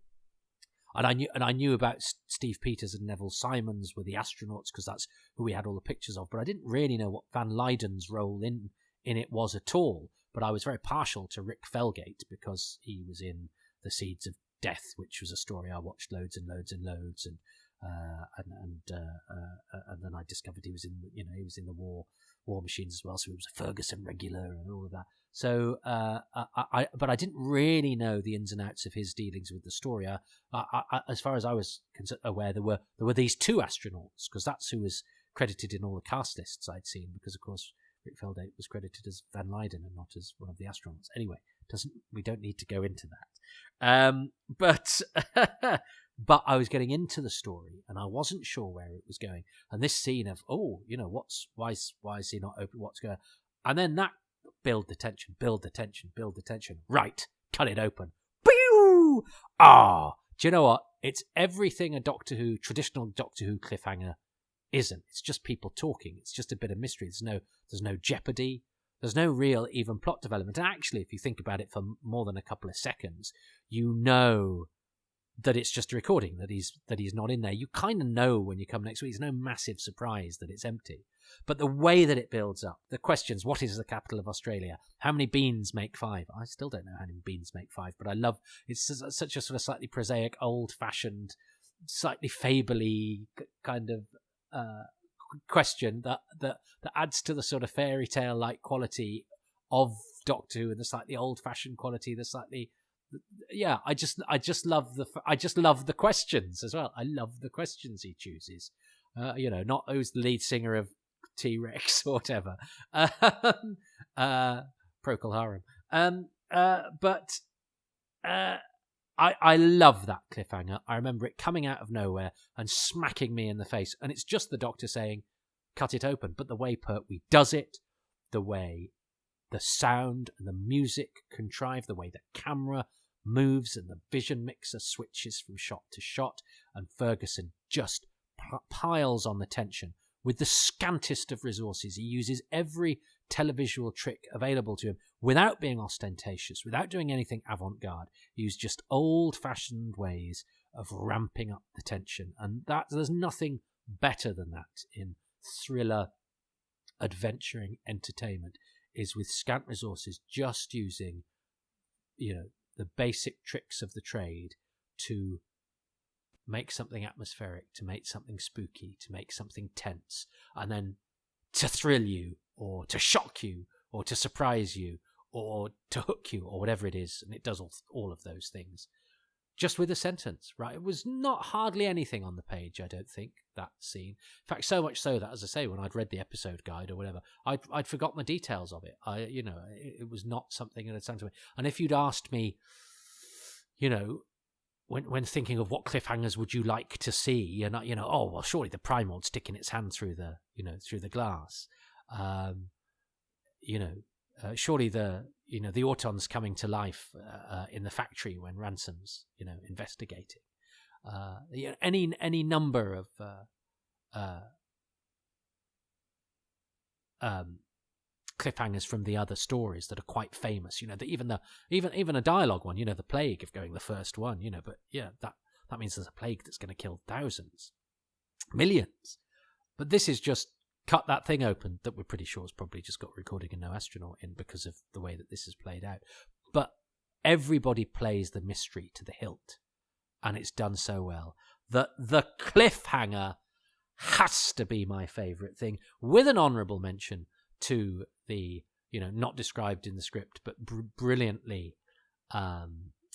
S1: and I knew about Steve Peters and Neville Simons were the astronauts because that's who we had all the pictures of, but I didn't really know what Van Leyden's role in it was at all. But I was very partial to Rick Felgate because he was in The Seeds of Death, which was a story I watched loads and loads and loads, and then I discovered he was in the War Machines as well, so he was a Ferguson regular and all of that. So, but I didn't really know the ins and outs of his dealings with the story. As far as I was aware, there were these 2 astronauts because that's who was credited in all the cast lists I'd seen. Because of course Rick Felgate was credited as Van Leyden and not as one of the astronauts. Anyway, we don't need to go into that. But I was getting into the story and I wasn't sure where it was going. And this scene of why is he not open? What's going on? And then that build the tension. Right, cut it open. Pew! Do you know what? It's everything a traditional Doctor Who cliffhanger isn't. It's just people talking. It's just a bit of mystery. There's no jeopardy. There's no real even plot development. And actually, if you think about it for more than a couple of seconds, you know that it's just a recording, that he's not in there. You kind of know when you come next week. There's no massive surprise that it's empty. But the way that it builds up, the questions, what is the capital of Australia? How many beans make 5? I still don't know how many beans make 5, but I love, it's such a sort of slightly prosaic, old-fashioned, slightly fable-y kind of question that adds to the sort of fairy tale-like quality of Doctor Who, and the slightly old-fashioned quality, the slightly... Yeah, I just love the questions as well. I love the questions he chooses. Not who's the lead singer of T-Rex or whatever. Procol Harum. But I love that cliffhanger. I remember it coming out of nowhere and smacking me in the face. And it's just the Doctor saying, cut it open. But the way Pertwee does it, the way the sound and the music contrive, the way the camera moves and the vision mixer switches from shot to shot, and Ferguson just piles on the tension with the scantest of resources. He uses every televisual trick available to him without being ostentatious, without doing anything avant-garde. He used just old-fashioned ways of ramping up the tension, and there's nothing better than that in thriller, adventuring entertainment, is with scant resources, just using, the basic tricks of the trade to make something atmospheric, to make something spooky, to make something tense, and then to thrill you, or to shock you, or to surprise you, or to hook you, or whatever it is. And it does all of those things just with a sentence, right? It was not hardly anything on the page, I don't think, that scene. In fact, so much so that, as I say, when I'd read the episode guide or whatever, I'd forgotten the details of it. It was not something that had sounded to me. And if you'd asked me, when thinking of what cliffhangers would you like to see, and surely the Primord sticking its hand through the glass, surely the Autons coming to life in the factory when Ransom's investigating, any number of cliffhangers from the other stories that are quite famous. Even a dialogue one. The plague of going the first one. But yeah, that means there's a plague that's going to kill thousands, millions. But this is just cut that thing open that we're pretty sure has probably just got recording and no astronaut in because of the way that this is played out. But everybody plays the mystery to the hilt, and it's done so well that the cliffhanger has to be my favourite thing, with an honourable mention to the not described in the script but brilliantly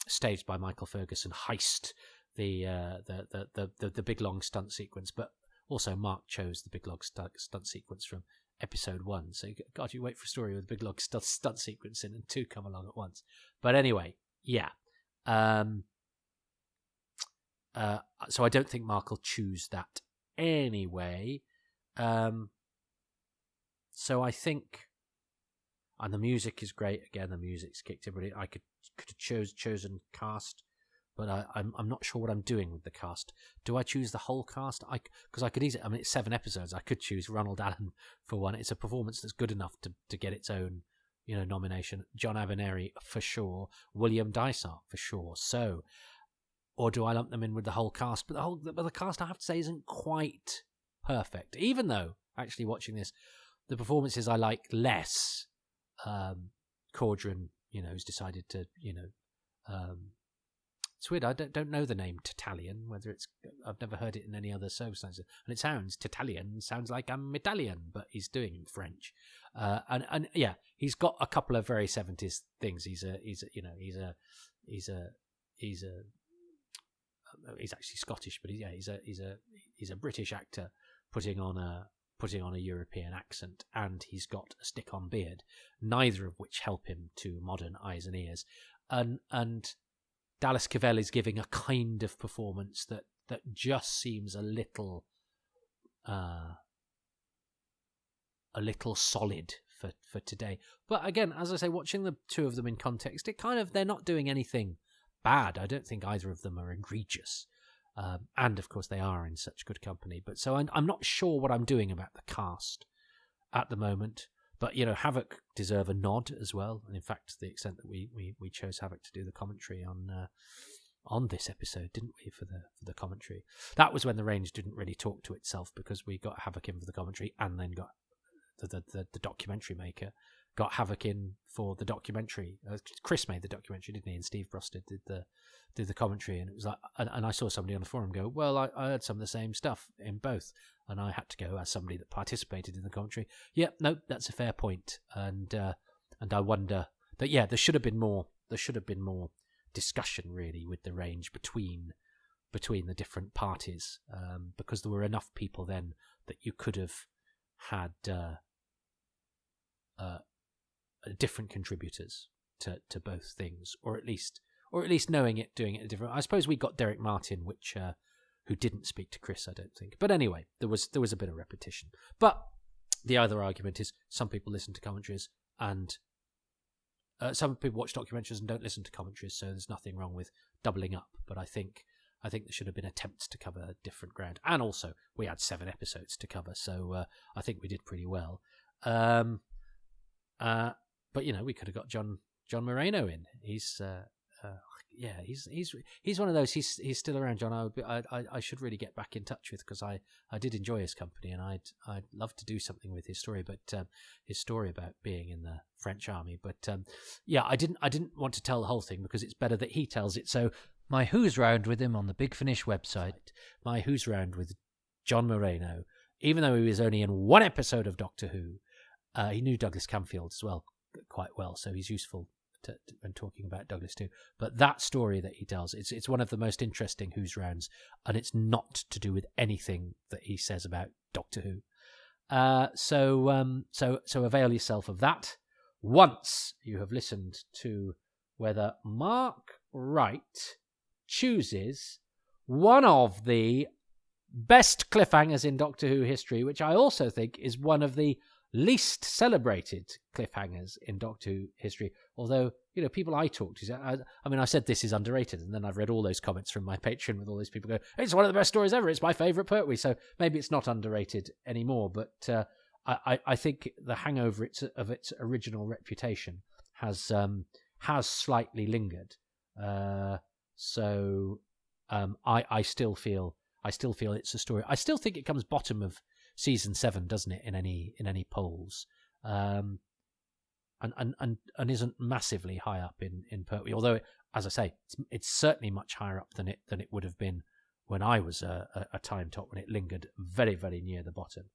S1: staged by Michael Ferguson heist, the big long stunt sequence. But also, Mark chose the big log stunt sequence from episode 1. So, God, you wait for a story with a big log stunt sequence in, and 2 come along at once. But anyway, yeah. So I don't think Mark will choose that anyway. So I think, and the music is great. Again, the music's kicked everybody. I could have chosen cast, but I'm not sure what I'm doing with the cast. Do I choose the whole cast? Because I could easily. I mean, it's 7 episodes. I could choose Ronald Allen for one. It's a performance that's good enough to get its own, nomination. John Aveneri for sure. William Dysart for sure. So, or do I lump them in with the whole cast? But the cast, I have to say, isn't quite perfect. Even though, actually, watching this, the performances I like less. Caudron, who's decided to, it's weird. I don't know the name Tatalian. Whether I've never heard it in any other circumstances, and it sounds Tatalian sounds like I'm Italian, but he's doing it in French. And yeah, he's got a couple of very 70s things. He's actually Scottish, but he's a British actor putting on a European accent, and he's got a stick-on beard, neither of which help him to modern eyes and ears. And Dallas Cavell is giving a kind of performance that just seems a little solid for today. But again, as I say, watching the two of them in context, they're not doing anything bad. I don't think either of them are egregious. And of course they are in such good company. But so I'm not sure what I'm doing about the cast at the moment. But, you know, Havoc deserve a nod as well. And in fact, to the extent that we chose Havoc to do the commentary on this episode, didn't we, for the commentary? That was when the range didn't really talk to itself, because we got Havoc in for the commentary and then got the documentary maker got Havoc in for the documentary. Chris made the documentary, didn't he? And Steve Brosted did the commentary, and it was like, and I saw somebody on the forum go, well, I heard some of the same stuff in both, and I had to go, as somebody that participated in the commentary, no, that's a fair point. And I wonder that, there should have been more discussion really with the range between the different parties, because there were enough people then that you could have had different contributors to both things, or at least doing it a different. I suppose we got Derek Martin, who didn't speak to Chris, I don't think. But anyway, there was a bit of repetition. But the other argument is some people listen to commentaries, and some people watch documentaries and don't listen to commentaries, so there's nothing wrong with doubling up. But I think there should have been attempts to cover different ground, and also we had 7 episodes to cover, so I think we did pretty well. But you know, we could have got John Moreno in. He's one of those. He's still around, John. I should really get back in touch with, because I did enjoy his company, and I'd love to do something with his story. But his story about being in the French army. But I didn't want to tell the whole thing, because it's better that he tells it. So my Who's Round with him on the Big Finish website. My Who's Round with John Moreno. Even though he was only in 1 episode of Doctor Who, he knew Douglas Camfield as well quite well, so he's useful when talking about Douglas too. But that story that he tells, it's one of the most interesting Who's Rounds, and it's not to do with anything that he says about Doctor Who. So avail yourself of that once you have listened to whether Mark Wright chooses one of the best cliffhangers in Doctor Who history, which I also think is one of the least celebrated cliffhangers in Doctor Who history. Although, you know, people I talked to, I said this is underrated, and then I've read all those comments from my Patreon with all those people go, it's one of the best stories ever, it's my favourite Pertwee. So maybe it's not underrated anymore, but I think the hangover of its original reputation has slightly lingered. So I still feel it's a story. I still think it comes bottom of season 7, doesn't it, in any polls, and isn't massively high up in Pertwee. Although, as I say, it's certainly much higher up than it would have been when I was a time top, when it lingered very, very near the bottom,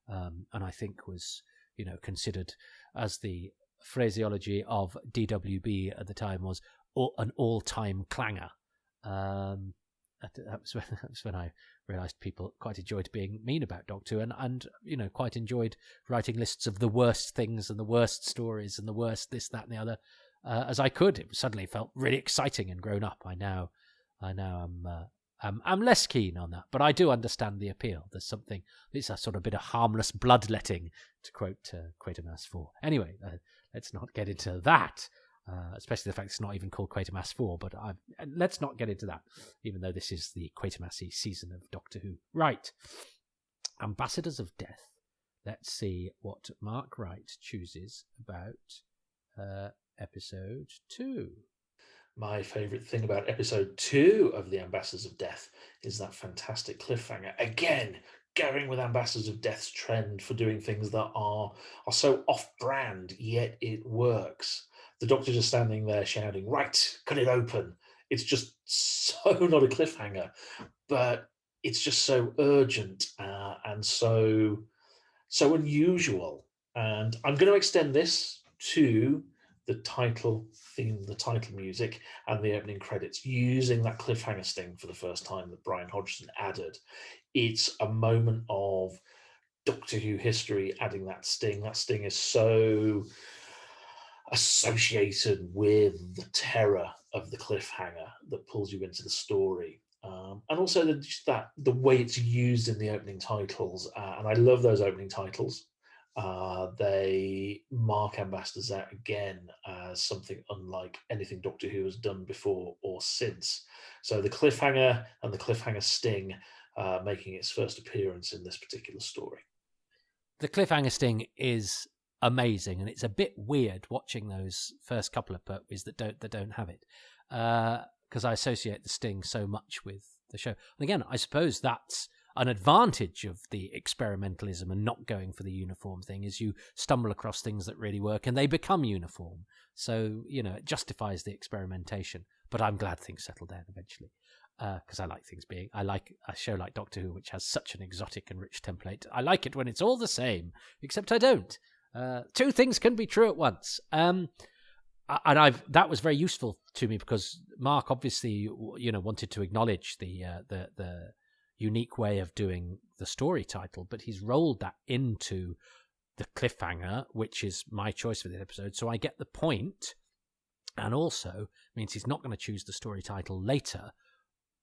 S1: and I think was, you know, considered, as the phraseology of DWB at the time was, an all-time clanger. That was when I realised people quite enjoyed being mean about Doctor Who, and you know, quite enjoyed writing lists of the worst things and the worst stories and the worst this, that, and the other as I could. It suddenly felt really exciting and grown up. I now I'm less keen on that, but I do understand the appeal. There's something. It's a sort of bit of harmless bloodletting, to quote Quatermass 4. Anyway, let's not get into that. Especially the fact it's not even called Quatermass 4, but let's not get into that, even though this is the Quatermassy season of Doctor Who. Right. Ambassadors of Death. Let's see what Mark Wright chooses about episode 2.
S2: My favourite thing about episode 2 of the Ambassadors of Death is that fantastic cliffhanger. Again, going with Ambassadors of Death's trend for doing things that are so off-brand, yet it works. The Doctor just standing there shouting, right, cut it open. It's just so not a cliffhanger, but it's just so urgent and so unusual. And I'm going to extend this to the title theme, the title music, and the opening credits, using that cliffhanger sting for the first time that Brian Hodgson added. It's a moment of Doctor Who history adding that sting. That sting is so associated with the terror of the cliffhanger that pulls you into the story, and also the way it's used in the opening titles. And I love those opening titles. They mark ambassadors out again as something unlike anything Doctor Who has done before or since. So the cliffhanger and the cliffhanger sting making its first appearance in this particular story.
S1: The cliffhanger sting is amazing, and it's a bit weird watching those first couple of Pertwees that don't have it, because I associate the sting so much with the show. And again, I suppose that's an advantage of the experimentalism and not going for the uniform thing, is you stumble across things that really work and they become uniform. So, it justifies the experimentation. But I'm glad things settle down eventually, because I like a show like Doctor Who, which has such an exotic and rich template. I like it when it's all the same, except I don't. Two things can be true at once. And that was very useful to me, because Mark obviously, wanted to acknowledge the unique way of doing the story title, but he's rolled that into the cliffhanger, which is my choice for this episode. So I get the point, and also means he's not going to choose the story title later,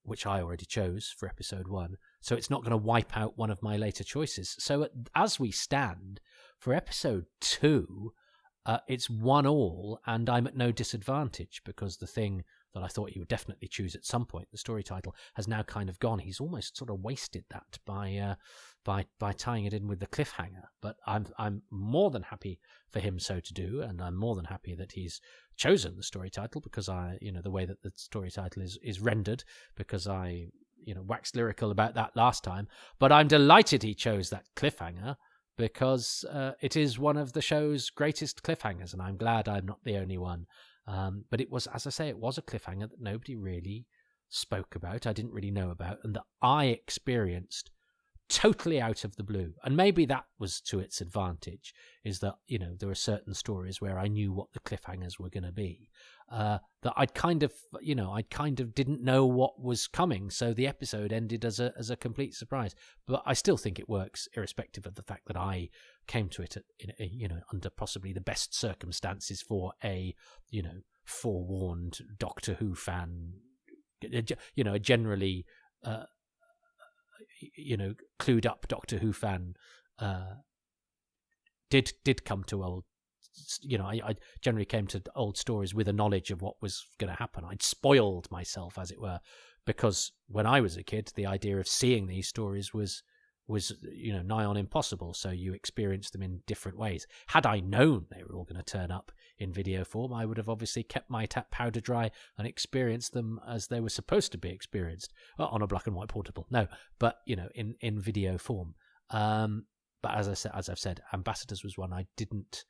S1: which I already chose for episode 1. So it's not going to wipe out one of my later choices. So as we stand for episode 2, it's 1-1, and I'm at no disadvantage, because the thing that I thought he would definitely choose at some point, the story title, has now kind of gone. He's almost sort of wasted that by tying it in with the cliffhanger. But I'm more than happy for him so to do, and I'm more than happy that he's chosen the story title, because the way that the story title is rendered, because I waxed lyrical about that last time. But I'm delighted he chose that cliffhanger, because it is one of the show's greatest cliffhangers, and I'm glad I'm not the only one. But it was, as I say, it was a cliffhanger that nobody really spoke about, I didn't really know about, and that I experienced totally out of the blue. And maybe that was to its advantage, is that, there were certain stories where I knew what the cliffhangers were going to be, that I'd kind of didn't know what was coming, so the episode ended as a complete surprise. But I still think it works, irrespective of the fact that I came to it under possibly the best circumstances for a forewarned Doctor Who fan, a generally clued up Doctor Who fan did come to old. I generally came to old stories with a knowledge of what was going to happen. I'd spoiled myself, as it were, because when I was a kid, the idea of seeing these stories was nigh on impossible. So you experience them in different ways. Had I known they were all going to turn up in video form, I would have obviously kept my tap powder dry and experienced them as they were supposed to be experienced, on a black and white portable. No, but in video form. But as I've said, Ambassadors was one I didn't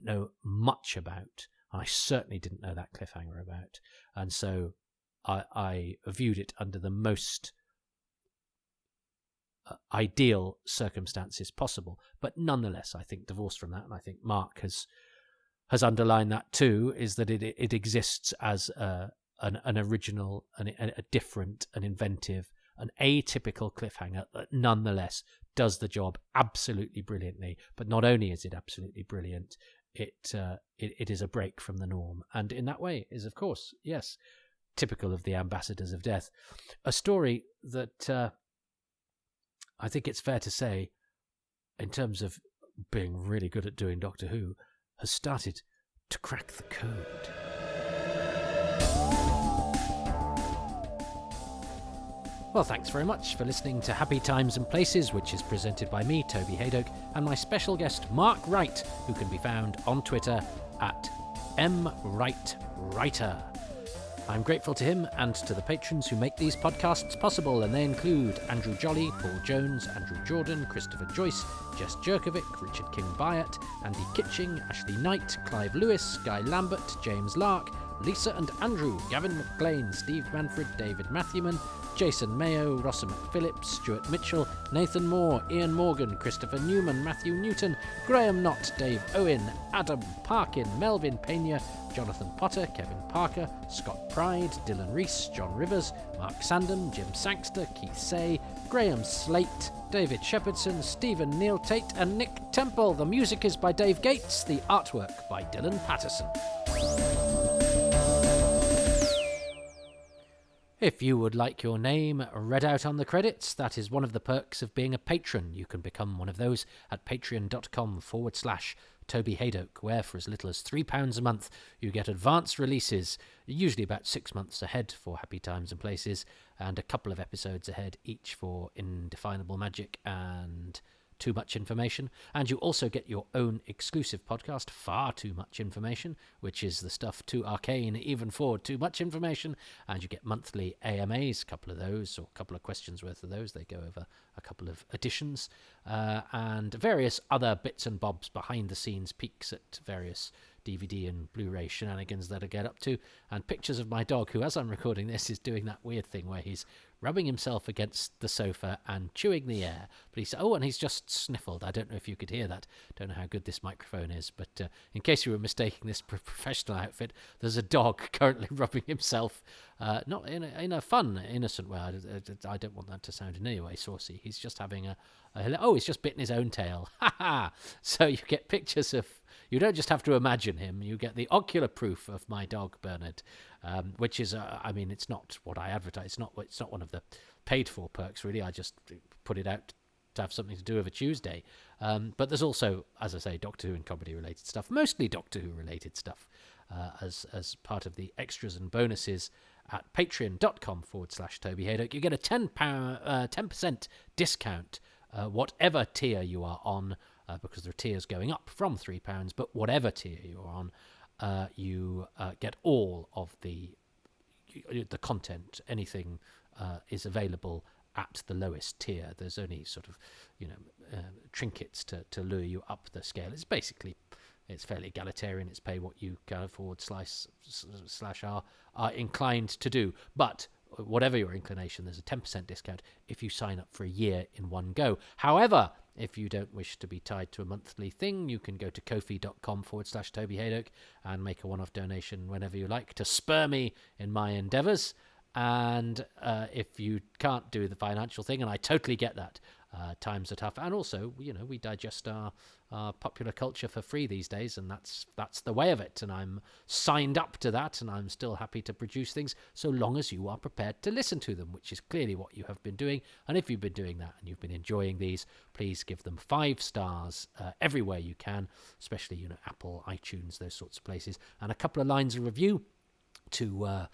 S1: know much about, and I certainly didn't know that cliffhanger about, and so I viewed it under the most ideal circumstances possible. But nonetheless, I think divorced from that, and I think Mark has underlined that too, is that it exists as an original, a different, an inventive, an atypical cliffhanger that nonetheless does the job absolutely brilliantly. But not only is it absolutely brilliant, it is a break from the norm, and in that way is, of course, yes, typical of the Ambassadors of Death, a story that I think it's fair to say, in terms of being really good at doing Doctor Who, has started to crack the code. Well, thanks very much for listening to Happy Times and Places, which is presented by me, Toby Hadoke, and my special guest, Mark Wright, who can be found on Twitter at mwrightwriter. I'm grateful to him and to the patrons who make these podcasts possible, and they include Andrew Jolly, Paul Jones, Andrew Jordan, Christopher Joyce, Jess Jerkovic, Richard King Byatt, Andy Kitching, Ashley Knight, Clive Lewis, Guy Lambert, James Lark, Lisa and Andrew, Gavin McLean, Steve Manfred, David Matthewman, Jason Mayo, Rossa McPhillips, Stuart Mitchell, Nathan Moore, Ian Morgan, Christopher Newman, Matthew Newton, Graham Knott, Dave Owen, Adam Parkin, Melvin Pena, Jonathan Potter, Kevin Parker, Scott Pride, Dylan Rees, John Rivers, Mark Sandon, Jim Sangster, Keith Say, Graham Slate, David Shepherdson, Stephen Neil Tate and Nick Temple. The music is by Dave Gates, the artwork by Dylan Patterson. If you would like your name read out on the credits, that is one of the perks of being a patron. You can become one of those at patreon.com/Toby Hadoke, where for as little as £3 a month, you get advanced releases, usually about 6 months ahead for Happy Times and Places, and a couple of episodes ahead each for Indefinable Magic and Too Much Information. And you also get your own exclusive podcast, Far Too Much Information, which is the stuff too arcane even for Too Much Information. And you get monthly AMAs, a couple of those, or a couple of questions worth of those. They go over a couple of editions, and various other bits and bobs behind the scenes peeks at various DVD and Blu-ray shenanigans that I get up to, and pictures of my dog, who, as I'm recording this, is doing that weird thing where he's rubbing himself against the sofa and chewing the air. But and he's just sniffled. I don't know if you could hear that. Don't know how good this microphone is, but in case you were mistaking this professional outfit, there's a dog currently rubbing himself, not in a fun, innocent way. I don't want that to sound in any way saucy. He's just having he's just bitten his own tail. Ha ha! So you get pictures of. You don't just have to imagine him. You get the ocular proof of my dog Bernard, which is, it's not what I advertise. It's not one of the paid-for perks, really. I just put it out to have something to do of a Tuesday. But there's also, as I say, Doctor Who and comedy-related stuff, mostly Doctor Who-related stuff, as part of the extras and bonuses at patreon.com/Toby Hadoke. You get a 10% discount, whatever tier you are on, because there are tiers going up from £3, but whatever tier you're on, you get all of the content. Anything is available at the lowest tier. There's only sort of, trinkets to lure you up the scale. It's fairly egalitarian. It's pay what you can afford /are inclined to do. But whatever your inclination, there's a 10% discount if you sign up for a year in one go. However, if you don't wish to be tied to a monthly thing, you can go to ko-fi.com/Toby Hadoke and make a one-off donation whenever you like to spur me in my endeavours. And if you can't do the financial thing, and I totally get that, times are tough, and also, we digest our popular culture for free these days, and that's the way of it, and I'm signed up to that, and I'm still happy to produce things so long as you are prepared to listen to them, which is clearly what you have been doing. And if you've been doing that and you've been enjoying these, please give them 5 stars everywhere you can, especially Apple, iTunes, those sorts of places, and a couple of lines of review to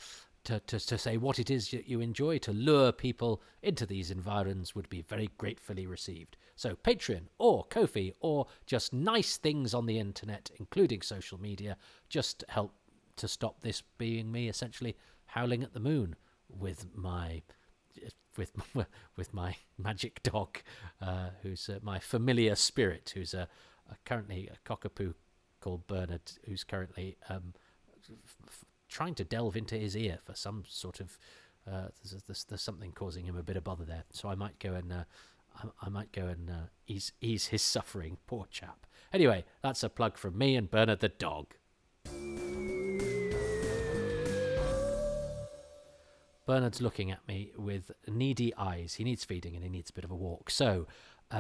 S1: say what it is that you enjoy, to lure people into these environs, would be very gratefully received. So Patreon or Ko-fi or just nice things on the internet, including social media, just help to stop this being me essentially howling at the moon with my magic dog, who's my familiar spirit, who's currently a cockapoo called Bernard, who's currently trying to delve into his ear for some sort of there's something causing him a bit of bother there. So I might go and ease his suffering, poor chap. Anyway, that's a plug from me and Bernard the dog. Bernard's looking at me with needy eyes. He needs feeding and he needs a bit of a walk. So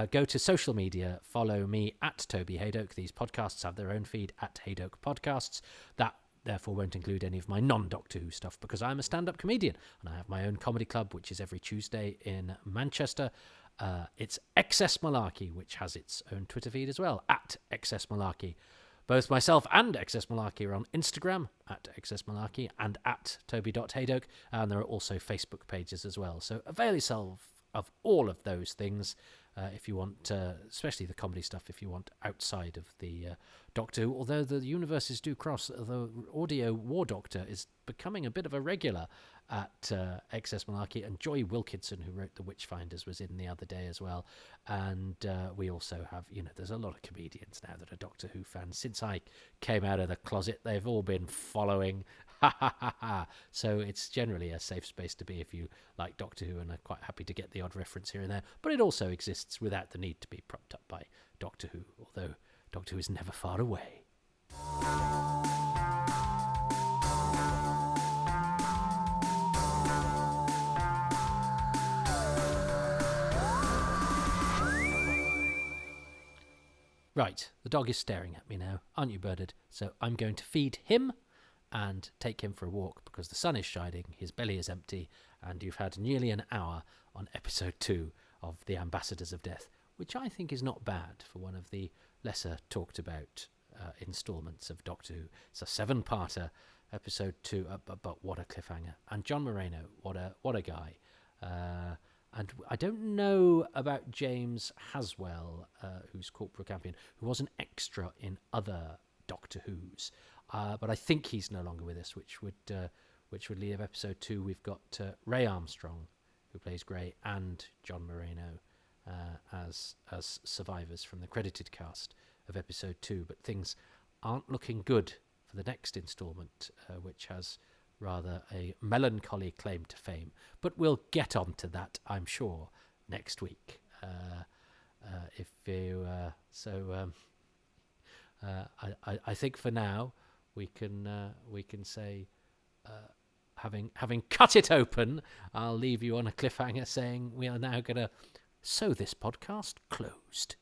S1: go to social media, follow me at Toby Hadoke. These podcasts have their own feed at Hadoke Podcasts. That therefore won't include any of my non-Doctor Who stuff, because I'm a stand-up comedian and I have my own comedy club, which is every Tuesday in Manchester. It's XS Malarkey, which has its own Twitter feed as well, at XS Malarkey. Both myself and XS Malarkey are on Instagram, at XS Malarkey, and at Toby.Hadoke, and there are also Facebook pages as well. So avail yourself of all of those things if you want, especially the comedy stuff, if you want outside of the Doctor Who, although the universes do cross. The audio War Doctor is becoming a bit of a regular at XS Malarkey, and Joy Wilkinson, who wrote The Witchfinders, was in the other day as well. And we also have, there's a lot of comedians now that are Doctor Who fans. Since I came out of the closet, they've all been following. So it's generally a safe space to be if you like Doctor Who and are quite happy to get the odd reference here and there. But it also exists without the need to be propped up by Doctor Who, although Doctor Who is never far away. Right, the dog is staring at me now, aren't you, Bernard? So I'm going to feed him, and take him for a walk because the sun is shining, his belly is empty, and you've had nearly an hour on episode 2 of The Ambassadors of Death, which I think is not bad for one of the lesser talked about instalments of Doctor Who. It's a 7-parter, episode 2, but what a cliffhanger. And John Moreno, what a guy. And I don't know about James Haswell, who's Corporal Campion, who was an extra in other Doctor Who's. But I think he's no longer with us, which would leave episode 2. We've got Ray Armstrong, who plays Grey, and John Moreno as survivors from the credited cast of episode 2. But things aren't looking good for the next instalment, which has rather a melancholy claim to fame. But we'll get on to that, I'm sure, next week. I think for now we can say, having cut it open, I'll leave you on a cliffhanger saying we are now going to sew this podcast closed.